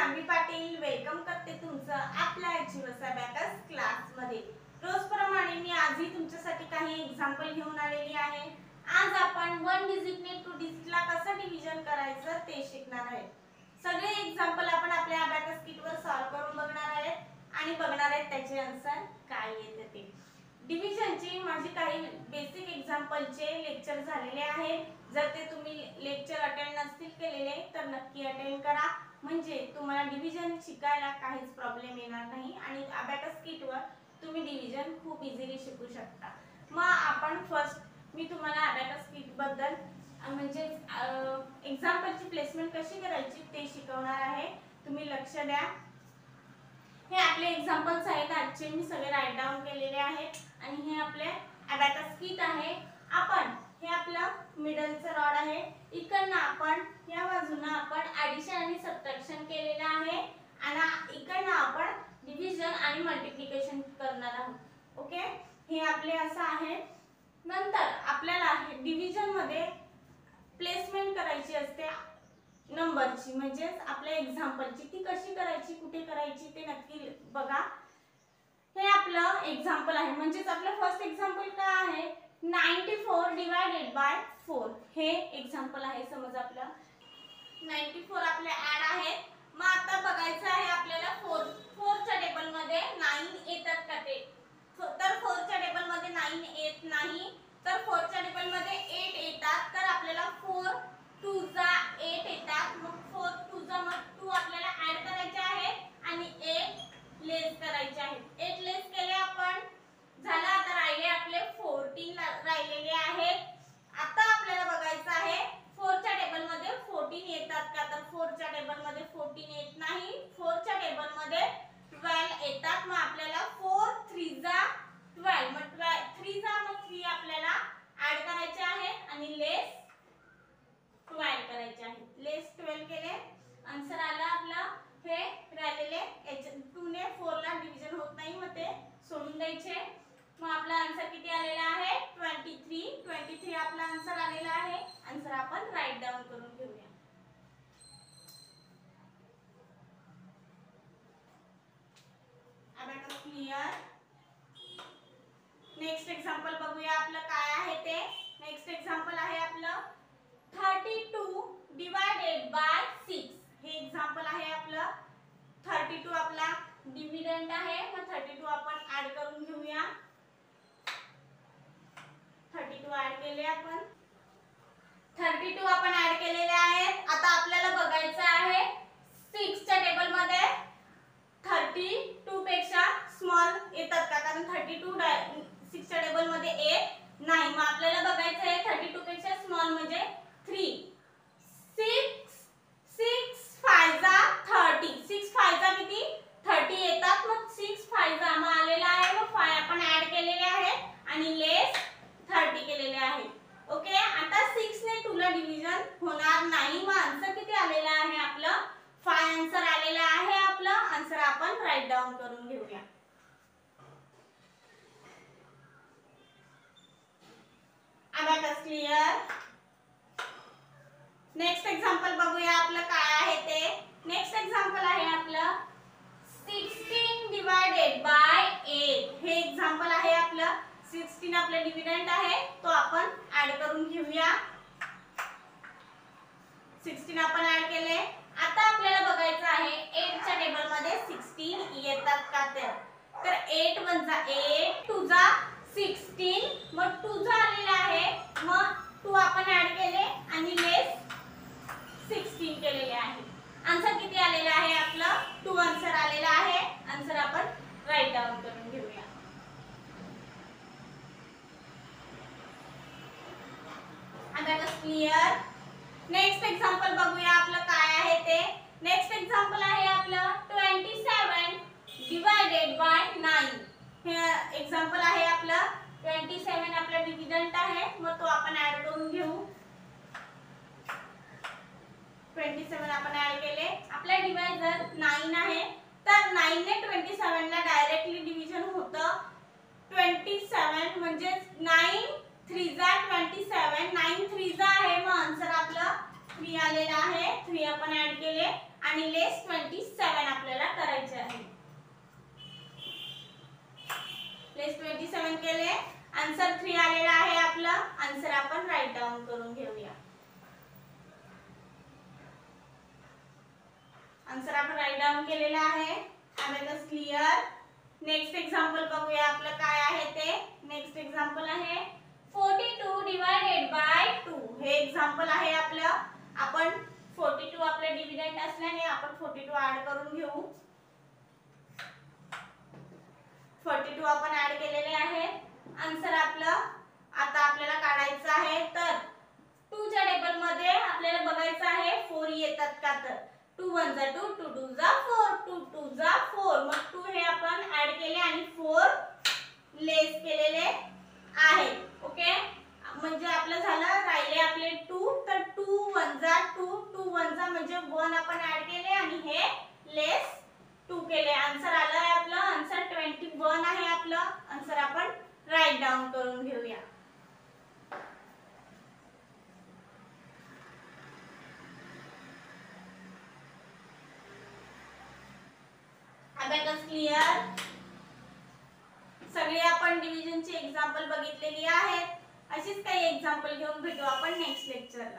Janhvi Patil welcome करते तुमचं आपल्या जीवस अबॅकस क्लास मध्ये। रोजप्रमाणे मी आजही तुमच्यासाठी काही एक्झाम्पल घेऊन आलेली आहे। आज आपण वन डिजिट ने टू डिजिट ला कसं डिव्हिजन करायचं ते शिकणार आहे। सगळे एक्झाम्पल आपण आपल्या अबॅकस किट वर सॉल्व करून बघणार आहोत आणि बघणार आहेत त्याचे आन्सर काय येते ते। डिव्हिजनचे माझे काही बेसिक एक्झाम्पलचे लेक्चर झालेले आहेत। जर ते तुम्ही लेक्चर अटेंड नसतील केलेले तर नक्की अटेंड करा, म्हणजे तुम्हाला डिव्हिजन शिकायला काहीच प्रॉब्लेम येणार नाही आणि अबॅकस किट वर तुम्ही डिव्हिजन खूप इझिली शिकू शकता। मग आपण फर्स्ट मी तुम्हाला अबॅकस किट बद्दल म्हणजे एक्झाम्पलची प्लेसमेंट कशी करायची ते शिकवणार आहे। तुम्ही लक्ष द्या। हे आपले एक्झाम्पल्स आहेत, आजचे मी सगळे राईट डाउन केलेले आहेत आणि हे आपले अबॅकस किट आहे। आपण हे आपलं मिडलचं रॉड आहे, इकडनं आपण या बाजूने आपण ॲडिशन आणि सबट्रॅक्शन केलेलं आहे आणि इकडनं आपण डिव्हिजन आणि मल्टिप्लिकेशन करणार आहोत। ओके, हे आपले असं आहे। नंतर आपल्याला डिव्हिजन मध्ये प्लेसमेंट करायची असते नंबरची, म्हणजे आपल्या एक्झाम्पलची ती कशी करायची कुठे करायची ते नक्की बघा। हे आपलं एक्झाम्पल आहे, म्हणजे आपलं फर्स्ट एक्झाम्पल काय आहे 94 डिवाइडेड बाय 4 हे एक्झाम्पल आहे। समज आपलं 94 आपले ऍड आहे। मग आता बघायचं आहे आपल्याला 4 च्या टेबल मध्ये 9 येतात का ते, तर 4 च्या टेबल मध्ये 9 येत नाही, तर 4 च्या टेबल मध्ये 8 येतात, तर आपल्याला 4 2 जा 8 येतात। मग 4 2 जा मग 2 आपल्याला ऍड करायचे आहे आणि 8 लेस करायचे आहे। 8 लेस केले आपण, झाला। आता राहिले आपले 14 राहिलेले आहेत। आता आपल्याला बघायचं आहे 4 च्या टेबल मध्ये 14 येतात का, तर 4 च्या टेबल मध्ये 14 येत नाही, 4 च्या टेबल मध्ये 12 येतात। मग आपल्याला 4 3 जा 12 मग 3 जा मग 3 आपल्याला ऍड करायचे आहेत आणि लेस 12 करायचे आहेत। लेस 12 केले, आन्सर आला आपला। हे राहिलेले 2 ने 4 ला डिव्हिजन होत नाही, मग ते सोडून द्यायचे। मग आपला आन्सर किती आलेला आहे 23 आपला आन्सर आलेला आहे। आन्सर आपण राईट डाउन करून घेऊया। Abacus clear. नेक्स्ट एक्झाम्पल बघूया आपलं काय आहे ते। नेक्स्ट एक्झाम्पल आहे आपलं 32 डिवाइडेड बाय 6 हे एक्झाम्पल आहे आपलं। 32 आपला डिव्हिडंड आहे, मग 32 आपण ऍड करून घेऊया। 32 ऍड केले आपण, 32 आपण ऍड केलेले आहेत। आता आपल्याला बघायचं आहे 6 च्या टेबल मध्ये 32 पेक्षा स्मॉल येतात का, कारण 32 6 च्या टेबल मध्ये येत नाही। मग आपल्याला बघायचं आहे 32 पेक्षा स्मॉल म्हणजे 3 6 5 जा 30 6 5 जा किती 30 येतात। मग 6 5 जा मग आलेला आहे, मग 5 आपण ऍड केलेले आहेत आणि लेस 30 केलेले आहे। ओके, आता 6 ने 2 ला डिव्हिजन होणार नाही, मग आन्सर किती आलेला आहे आपलं 5 आन्सर आलेला आहे आपलं। आन्सर आपण राईट डाउन करून घेऊया। Abacus clear. नेक्स्ट एक्झाम्पल बघूया आपलं काय आहे ते। नेक्स्ट एक्झाम्पल आहे आपलं 16 डिवाइडेड बाय 8 हे एक्झाम्पल आहे आपलं। 16 आपलं डिव्हिडंड आहे, तो आपण ऍड करून घेऊया। 16 आपण ऍड केले। आता आपल्याला बघायचं आहे 8 च्या टेबल मध्ये 16 येतात का, तर 8 1 जा 8 2 जा 16 मग 2 जा आलेला आहे, मग 2 आपण ऍड केले आणि लेस 16 केलेले आहे। आन्सर किती आलेला आहे आपलं 2 आन्सर आलेला आहे। आन्सर आपण राईट डाउन करून घेऊया। Abacus clear. नेक्स्ट एक्झाम्पल बघूया आपलं काय आहे ते। नेक्स्ट एक्झाम्पल आहे आपलं 27 डिवाइडेड बाय 9 हे एक्झाम्पल आहे आपलं। 27 आपला डिव्हिडंड आहे, मग तो आपण ऍड करून घेऊ। 27 आपण ऍड केले, आपला डिवायझर 9 आहे, तर 9 ने 27 ला डायरेक्टली डिव्हिजन होतं। 27 म्हणजे 9 3 जा 27 9 3 जा आहे, मग आन्सर आपलं 3 आलेला आहे। 3 आपण ऍड केले आणि लेस 27 आपल्याला करायचे आहे. लेस 27 केले. आन्सर 3 आलेला आहे आपला. आन्सर आपण राईट डाऊन करून घेऊया. आन्सर आपण राईट डाऊन केलेला आहे. Abacus clear. नेक्स्ट एक्झाम्पल बघूया आपलं काय आहे ते. नेक्स्ट एक्झाम्पल आहे 42 डिवाइडेड बाय 2. हे एक्झाम्पल आहे आपलं. आपण 42 आपलं डिव्हिडंड असल्याने आपण 42 ऍड करून घेऊ. 42 आपण ऍड केलेले आहे. आन्सर आपलं आता आपल्याला काढायचं आहे. तर 2 च्या टेबल मध्ये आपल्याला बघायचं आहे 4 येतात का. तर 2 1 जा 2 2 2 जा 4 2 2 जा 4. मग 2 हे आपण ऍड केले आणि 4 लेस केलेले आहे. ओके, म्हणजे आपलं झालं. राहिले आपले 2. तर 2 1 जा 2 2 1 जा म्हणजे 1 आपण ऍड केले आणि हे लेस 2 केले. आन्सर आलं आहे आपलं. आन्सर 21 आहे आपलं. आन्सर आपण राईट डाऊन करून घेऊया. Abacus clear. सगळे आपण डिव्हिजनची एक्झाम्पल बघितलेली आहेत. अशीच काही एक्झाम्पल घेऊन भेटू आपण नेक्स्ट लेक्चरला.